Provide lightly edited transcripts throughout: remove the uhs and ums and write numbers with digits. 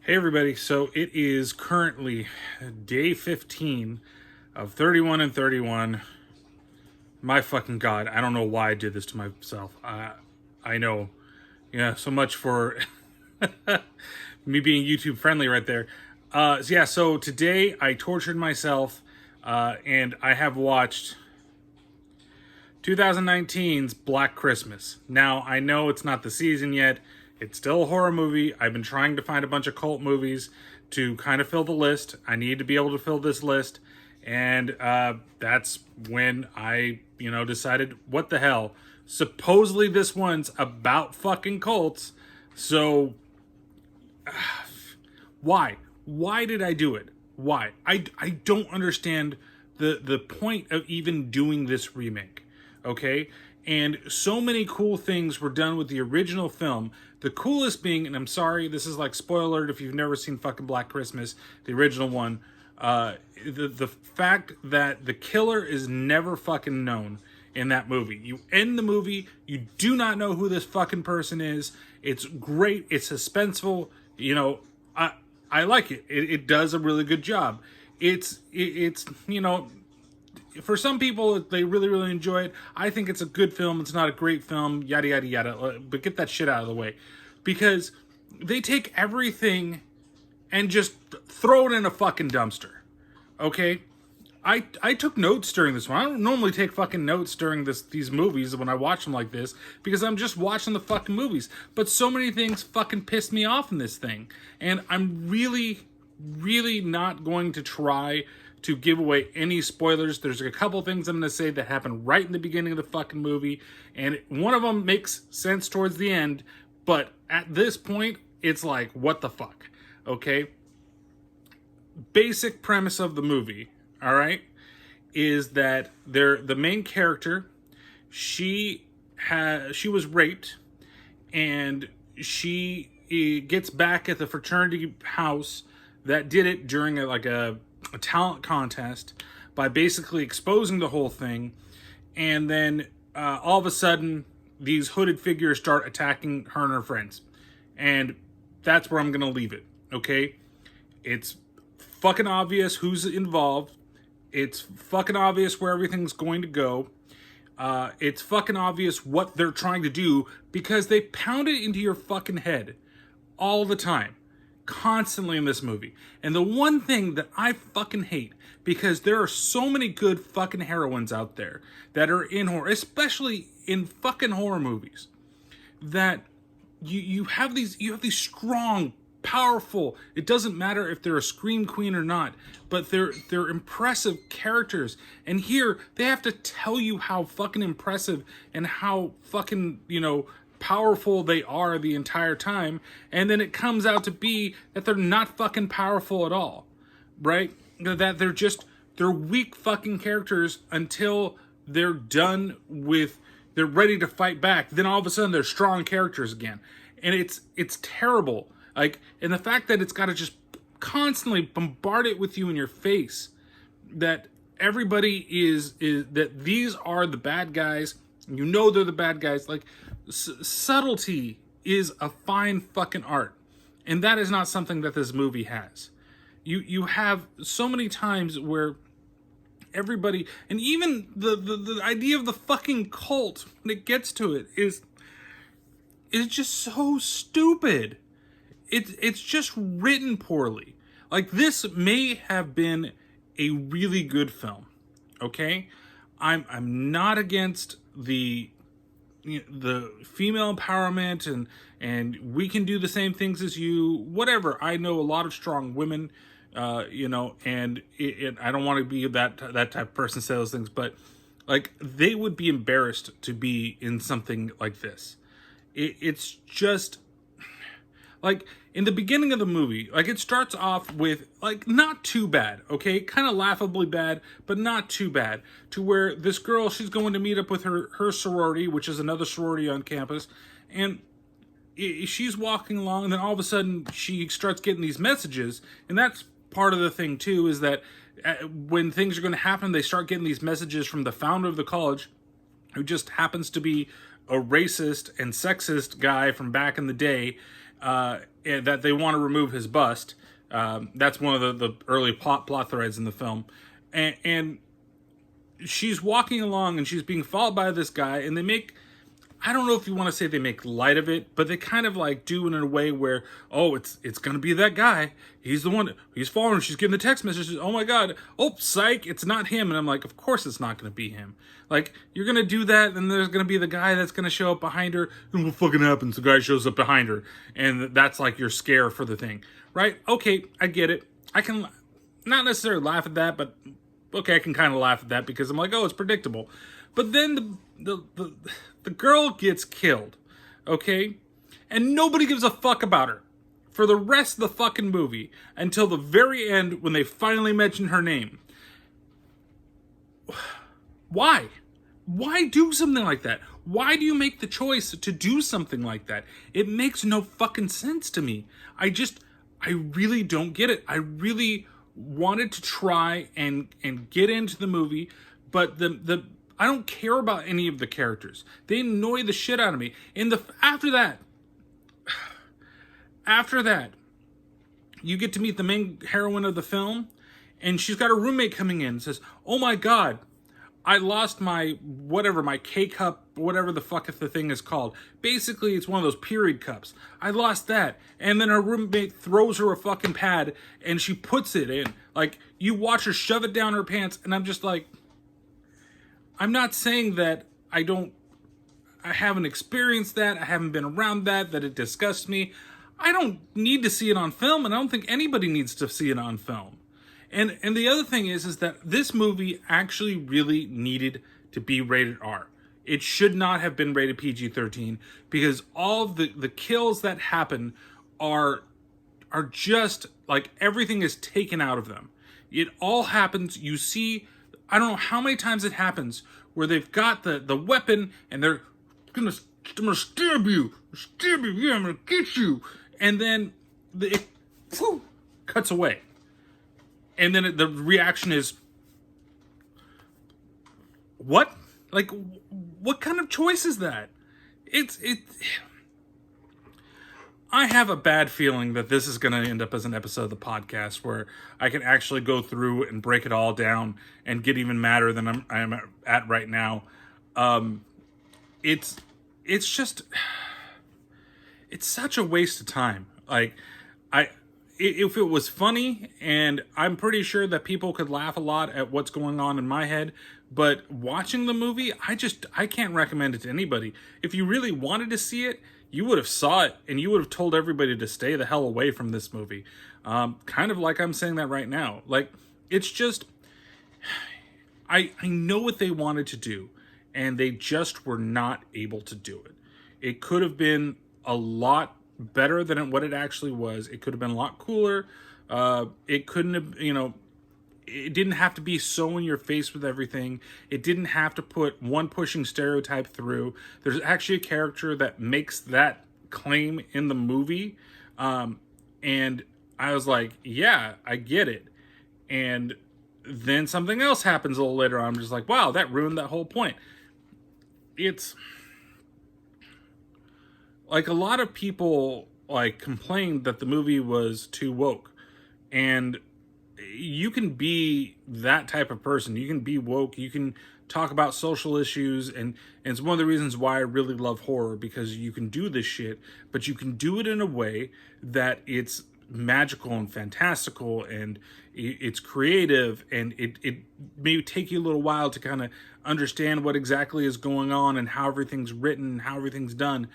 Hey everybody, so it is currently day 15 of 31 and 31. My fucking god, I don't know why I did this to myself. I know. Yeah, so much for me being YouTube friendly right there. So today I tortured myself and I have watched 2019's Black Christmas. Now, I know it's not the season yet. It's still a horror movie. I've been trying to find a bunch of cult movies to kind of fill the list. I need to be able to fill this list. And that's when I, decided, what the hell? Supposedly this one's about fucking cults. So, why? Why did I do it? Why? I don't understand the point of even doing this remake. Okay? And so many cool things were done with the original film. The coolest being, and I'm sorry, this is like spoiler alert if you've never seen fucking Black Christmas, the original one. The fact that the killer is never fucking known in that movie. You end the movie, you do not know who this fucking person is. It's great. It's suspenseful. I like it. It does a really good job. It's for some people, they really, really enjoy it. I think it's a good film. It's not a great film, yada, yada, yada. But get that shit out of the way. Because they take everything and just throw it in a fucking dumpster. Okay? I took notes during this one. I don't normally take fucking notes during these movies when I watch them like this. Because I'm just watching the fucking movies. But so many things fucking pissed me off in this thing. And I'm really, really not going to try to give away any spoilers. There's a couple things I'm going to say that happen right in the beginning of the fucking movie, and one of them makes sense towards the end, but at this point, it's like, what the fuck? Okay? Basic premise of the movie, all right, is that the main character, she was raped, and she gets back at the fraternity house that did it during a talent contest by basically exposing the whole thing, and then all of a sudden these hooded figures start attacking her and her friends, and that's where I'm gonna leave it. Okay, it's fucking obvious who's involved. It's fucking obvious where everything's going to go. It's fucking obvious what they're trying to do because they pound it into your fucking head all the time. Constantly in this movie. And the one thing that I fucking hate, because there are so many good fucking heroines out there that are in horror, especially in fucking horror movies, that you have these strong, powerful, it doesn't matter if they're a scream queen or not, but they're impressive characters. And here they have to tell you how fucking impressive and how fucking, powerful they are the entire time, and then it comes out to be that they're not fucking powerful at all, right? That they're weak fucking characters until they're ready to fight back. Then all of a sudden they're strong characters again, and it's terrible. Like, and the fact that it's got to just constantly bombard it with you in your face that everybody is that these are the bad guys. They're the bad guys. Like, subtlety is a fine fucking art, and that is not something that this movie has. You have so many times where everybody, and even the idea of the fucking cult when it gets to it is just so stupid. It's just written poorly. Like, this may have been a really good film. Okay, I'm not against the female empowerment and we can do the same things as you, whatever. I know a lot of strong women, and I don't want to be that type of person to say those things, but like, they would be embarrassed to be in something like this. It's just like, in the beginning of the movie, like, it starts off with, like, not too bad, okay? Kind of laughably bad, but not too bad. To where this girl, she's going to meet up with her sorority, which is another sorority on campus, and she's walking along, and then all of a sudden, she starts getting these messages, and that's part of the thing, too, is that when things are going to happen, they start getting these messages from the founder of the college, who just happens to be a racist and sexist guy from back in the day, that they want to remove his bust. That's one of the early plot threads in the film. And she's walking along and she's being followed by this guy, and they make, I don't know if you want to say they make light of it, but they kind of like do it in a way where, oh, it's going to be that guy. He's the one, he's following her. She's getting the text messages. Oh my God. Oh, psych. It's not him. And I'm like, of course it's not going to be him. Like, you're going to do that, and there's going to be the guy that's going to show up behind her, and what fucking happens? The guy shows up behind her, and that's like your scare for the thing, right? Okay, I get it. I can not necessarily laugh at that, but okay, I can kind of laugh at that because I'm like, oh, it's predictable. But then the girl gets killed, okay? And nobody gives a fuck about her for the rest of the fucking movie until the very end when they finally mention her name. Why? Why do something like that? Why do you make the choice to do something like that? It makes no fucking sense to me. I really don't get it. I really wanted to try and get into the movie, but I don't care about any of the characters. They annoy the shit out of me. And after that, you get to meet the main heroine of the film, and she's got a roommate coming in and says, "Oh my God, I lost my K-cup, whatever the fuck the thing is called." Basically, it's one of those period cups. I lost that. And then her roommate throws her a fucking pad, and she puts it in. Like, you watch her shove it down her pants, and I'm just like, I'm not saying that I haven't experienced that, I haven't been around that it disgusts me. I don't need to see it on film, and I don't think anybody needs to see it on film. And the other thing is that this movie actually really needed to be rated R. It should not have been rated PG-13 because all of the kills that happen are just like everything is taken out of them. It all happens, you see, I don't know how many times it happens where they've got the weapon and they're I'm gonna stab you, yeah, I'm gonna get you. And then it cuts away. And then the reaction is, what? Like, what kind of choice is that? I have a bad feeling that this is going to end up as an episode of the podcast where I can actually go through and break it all down and get even madder than I'm at right now. It's just, it's such a waste of time. Like, if it was funny, and I'm pretty sure that people could laugh a lot at what's going on in my head, but watching the movie, I can't recommend it to anybody. If you really wanted to see it, you would have saw it, and you would have told everybody to stay the hell away from this movie. Kind of like I'm saying that right now. Like, it's just, I know what they wanted to do, and they just were not able to do it. It could have been a lot better than what it actually was. It could have been a lot cooler. It couldn't have, it didn't have to be so in your face with everything. It didn't have to put one pushing stereotype through. There's actually a character that makes that claim in the movie. And I was like, yeah, I get it. And then something else happens a little later on. I'm just like, wow, that ruined that whole point. It's like a lot of people like complained that the movie was too woke, and you can be that type of person. You can be woke. You can talk about social issues, and it's one of the reasons why I really love horror, because you can do this shit, but you can do it in a way that it's magical and fantastical, and it's creative, and it may take you a little while to kind of understand what exactly is going on and how everything's written and how everything's done.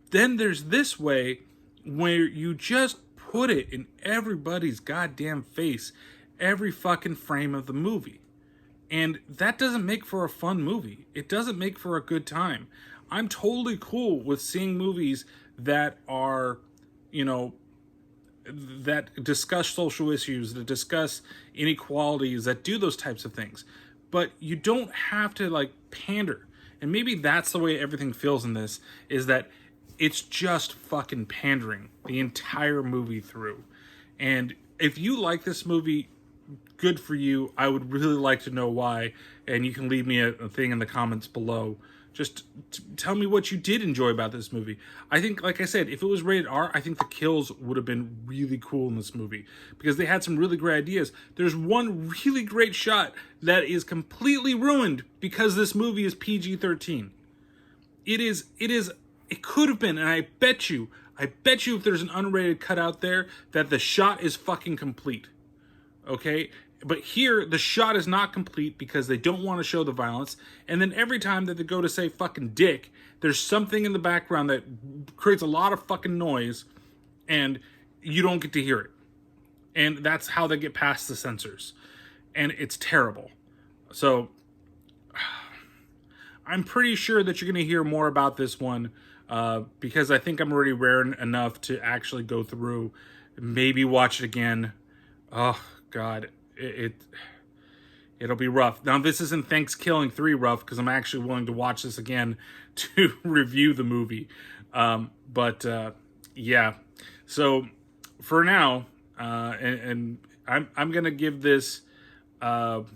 Then there's this way where you just put it in everybody's goddamn face every fucking frame of the movie. And that doesn't make for a fun movie. It doesn't make for a good time. I'm totally cool with seeing movies that are, that discuss social issues, that discuss inequalities, that do those types of things. But you don't have to, like, pander. And maybe that's the way everything feels in this, is that it's just fucking pandering the entire movie through. And if you like this movie, good for you. I would really like to know why. And you can leave me a thing in the comments below. Just tell me what you did enjoy about this movie. I think, like I said, if it was rated R, I think the kills would have been really cool in this movie because they had some really great ideas. There's one really great shot that is completely ruined because this movie is PG-13. It could have been, and I bet you if there's an unrated cut out there that the shot is fucking complete. Okay? But here, the shot is not complete because they don't want to show the violence. And then every time that they go to say fucking dick, there's something in the background that creates a lot of fucking noise and you don't get to hear it. And that's how they get past the censors. And it's terrible. So, I'm pretty sure that you're going to hear more about this one because I think I'm already rare enough to actually go through, maybe watch it again. Oh, God. It'll be rough. Now, this isn't Thanksgiving 3 rough because I'm actually willing to watch this again to review the movie. Yeah. So, for now, and I'm going to give this... man,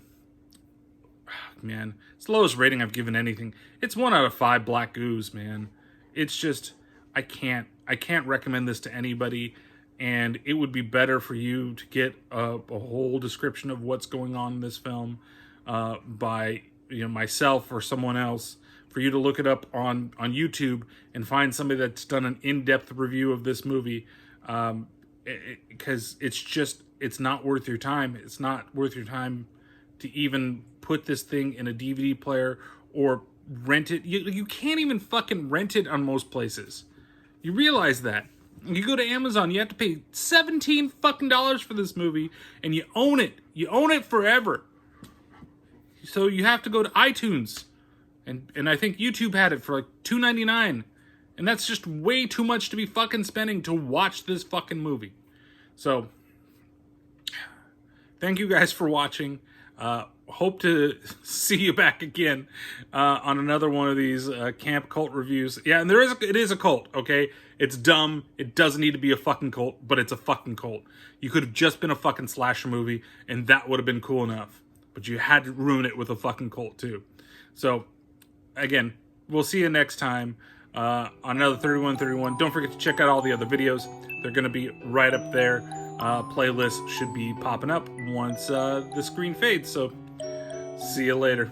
it's the lowest rating I've given anything. It's 1 out of 5 black goos, man. It's just, I can't recommend this to anybody, and it would be better for you to get a whole description of what's going on in this film by myself or someone else, for you to look it up on YouTube and find somebody that's done an in-depth review of this movie, because it's not worth your time. It's not worth your time to even put this thing in a DVD player or rent it. You can't even fucking rent it on most places. You realize that. You go to Amazon, you have to pay $17 fucking for this movie, and you own it. You own it forever. So you have to go to iTunes, and I think YouTube had it for like $2.99, and that's just way too much to be fucking spending to watch this fucking movie. So, thank you guys for watching. Hope to see you back again on another one of these camp cult reviews. Yeah, and it is a cult, okay? It's dumb. It doesn't need to be a fucking cult, but it's a fucking cult. You could have just been a fucking slasher movie, and that would have been cool enough. But you had to ruin it with a fucking cult, too. So, again, we'll see you next time on another 3131. Don't forget to check out all the other videos. They're going to be right up there. Playlist should be popping up once the screen fades. So, see you later.